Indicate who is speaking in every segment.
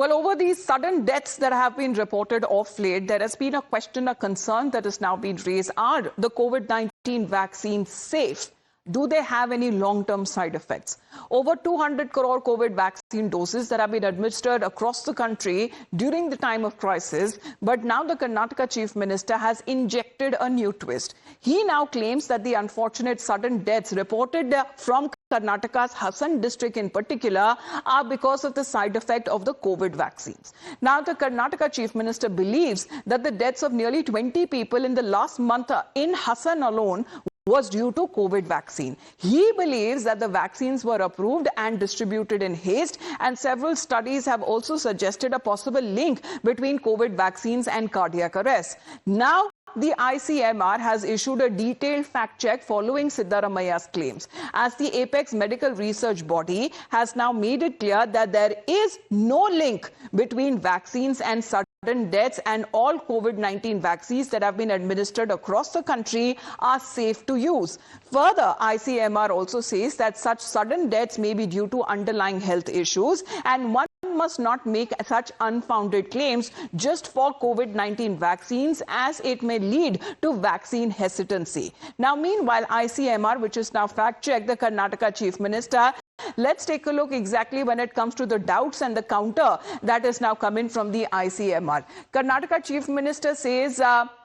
Speaker 1: Well, over these sudden deaths that have been reported of late, there has been a question, a concern that has now been raised. Are the COVID-19 vaccines safe? Do they have any long-term side effects? Over 200 crore COVID vaccine doses that have been administered across the country during the time of crisis. But now the Karnataka Chief Minister has injected a new twist. He now claims that the unfortunate sudden deaths reported from Karnataka's Hassan district in particular are because of the side effect of the COVID vaccines. Now, the Karnataka Chief Minister believes that the deaths of nearly 20 people in the last month in Hassan alone was due to COVID vaccine. He believes that the vaccines were approved and distributed in haste, and several studies have also suggested a possible link between COVID vaccines and cardiac arrest. Now, the ICMR has issued a detailed fact check following Siddaramaia's claims, as the apex medical research body has now made it clear that there is no link between vaccines and sudden deaths, and all COVID-19 vaccines that have been administered across the country are safe to use. Further, ICMR also says that such sudden deaths may be due to underlying health issues, and one must not make such unfounded claims just for COVID-19 vaccines, as it may lead to vaccine hesitancy. Now, meanwhile, ICMR, which is now fact-checked the Karnataka Chief Minister, let's take a look exactly when it comes to the doubts and the counter that is now coming from the ICMR. Karnataka Chief Minister says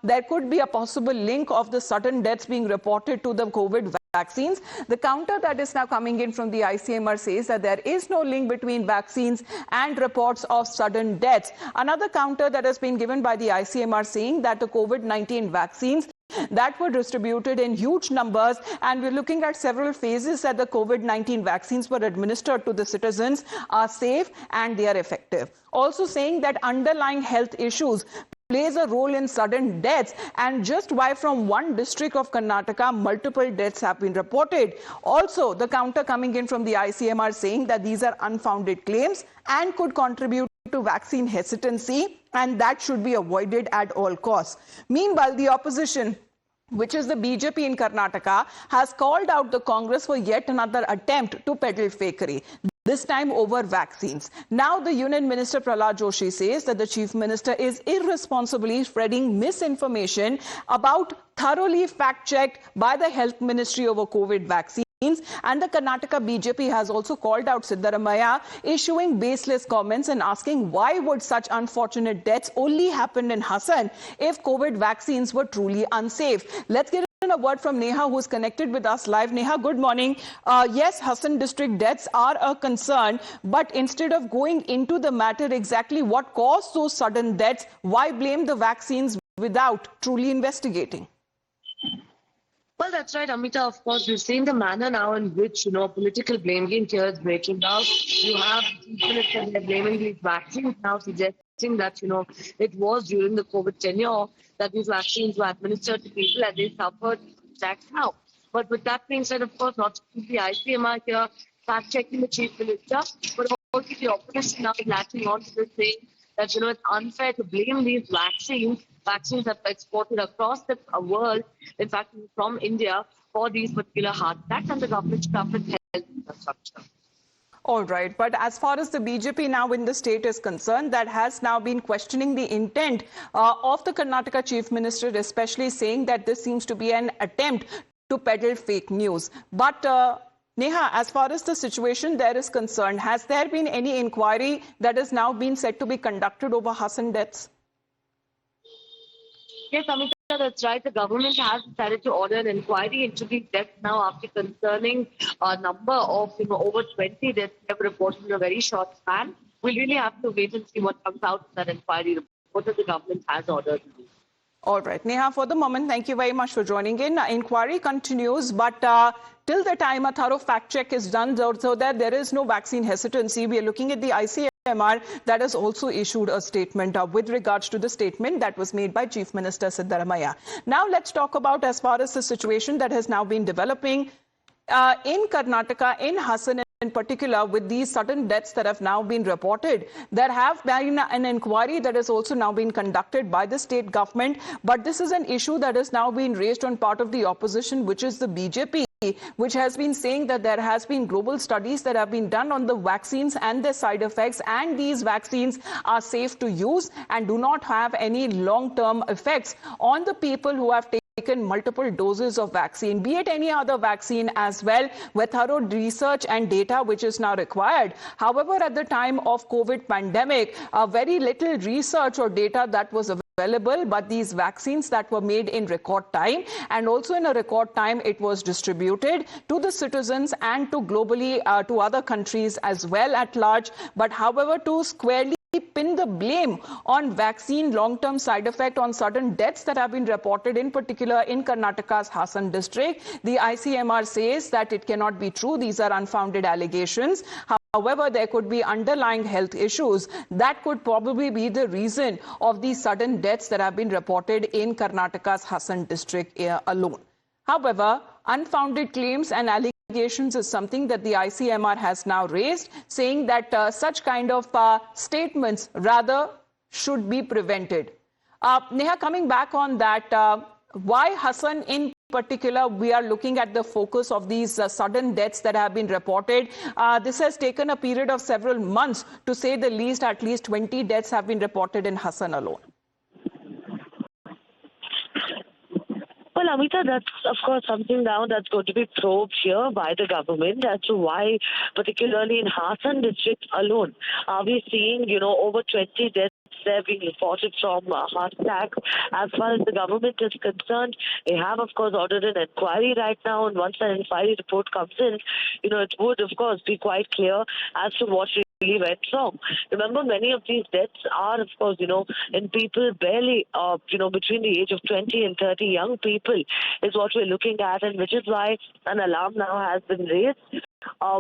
Speaker 1: there could be a possible link of the sudden deaths being reported to the COVID vaccines. The counter that is now coming in from the ICMR says that there is no link between vaccines and reports of sudden deaths. Another counter that has been given by the ICMR saying that the COVID-19 vaccines that were distributed in huge numbers, and we're looking at several phases that the COVID-19 vaccines were administered to the citizens are safe and they are effective. Also saying that underlying health issues plays a role in sudden deaths, and just why from one district of Karnataka multiple deaths have been reported. Also, the counter coming in from the ICMR saying that these are unfounded claims and could contribute to vaccine hesitancy, and that should be avoided at all costs. Meanwhile, the opposition, which is the BJP in Karnataka, has called out the Congress for yet another attempt to peddle fakery, this time over vaccines. Now, the Union Minister Prahlad Joshi says that the Chief Minister is irresponsibly spreading misinformation about thoroughly fact-checked by the Health Ministry over COVID vaccines. And the Karnataka BJP has also called out Siddaramaiah, issuing baseless comments and asking why would such unfortunate deaths only happen in Hassan if COVID vaccines were truly unsafe. Let's get a word from Neha, who's connected with us live. Neha, good morning. Yes, Hassan district deaths are a concern, but instead of going into the matter exactly what caused those sudden deaths, why blame the vaccines without truly investigating?
Speaker 2: Well, that's right, Amita. Of course, we've seen the manner now in which, political blame game here is breaking out. You have people blaming these vaccines now, suggesting that, it was during the COVID tenure that these vaccines were administered to people and they suffered attacks now. But with that being said, of course, not just the ICMR here fact-checking the Chief Minister, but also the opposition now latching on to this, saying that, it's unfair to blame these vaccines that are exported across the world, in fact, from India, for these particular heart attacks, and the government health infrastructure.
Speaker 1: All right. But as far as the BJP now in the state is concerned, that has now been questioning the intent of the Karnataka Chief Minister, especially saying that this seems to be an attempt to peddle fake news. But Neha, as far as the situation there is concerned, has there been any inquiry that has now been said to be conducted over Hassan deaths?
Speaker 2: Yes, Amita, that's right. The government has decided to order an inquiry into these deaths now after concerning a number of, over 20 deaths have reported in a very short span. We'll really have to wait and see what comes out of that inquiry report that the government has ordered.
Speaker 1: All right. Neha, for the moment, thank you very much for joining in. Inquiry continues, but till the time a thorough fact check is done, so that there is no vaccine hesitancy, we are looking at the ICMR that has also issued a statement with regards to the statement that was made by Chief Minister Siddaramaiah. Now, let's talk about as far as the situation that has now been developing in Karnataka, in Hassan. in particular with these sudden deaths that have now been reported. There have been an inquiry that has also now been conducted by the state government, but this is an issue that has now been raised on part of the opposition, which is the BJP, which has been saying that there has been global studies that have been done on the vaccines and their side effects, and these vaccines are safe to use and do not have any long-term effects on the people who have taken multiple doses of vaccine, be it any other vaccine as well, with thorough research and data which is now required. However, at the time of COVID pandemic, very little research or data that was available, but these vaccines that were made in record time, and also in a record time it was distributed to the citizens and to globally to other countries as well at large. But however, to squarely pin the blame on vaccine long-term side effect on sudden deaths that have been reported, in particular in Karnataka's Hassan district, the ICMR says that it cannot be true. These are unfounded allegations. However, there could be underlying health issues that could probably be the reason of these sudden deaths that have been reported in Karnataka's Hassan district alone. However, unfounded claims and allegations is something that the ICMR has now raised, saying that such kind of statements rather should be prevented. Neha, coming back on that, why Hassan in particular, we are looking at the focus of these sudden deaths that have been reported. This has taken a period of several months, to say the least. At least 20 deaths have been reported in Hassan alone.
Speaker 2: Well, Amita, that's of course something now that's going to be probed here by the government as to why, particularly in Hassan district alone, are we seeing, over 20 deaths there being reported from heart attacks. As far as the government is concerned, they have, of course, ordered an inquiry right now, and once an inquiry report comes in, it would, of course, be quite clear as to what really went wrong. Remember, many of these deaths are, of course, in people barely, between the age of 20 and 30, young people is what we're looking at, and which is why an alarm now has been raised.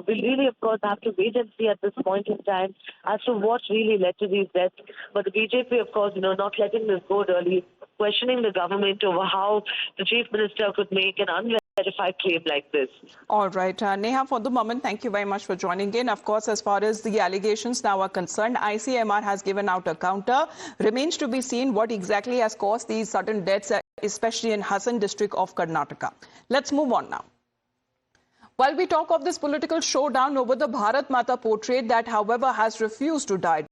Speaker 2: We really, of course, have to wait and see at this point in time as to what really led to these deaths. But the BJP, of course, not letting this go early, questioning the government over how the Chief Minister could make an unverified claim like this.
Speaker 1: All right. Neha, for the moment, thank you very much for joining in. Of course, as far as the allegations now are concerned, ICMR has given out a counter. Remains to be seen what exactly has caused these sudden deaths, especially in Hassan district of Karnataka. Let's move on now. While we talk of this political showdown over the Bharat Mata portrait that, however, has refused to die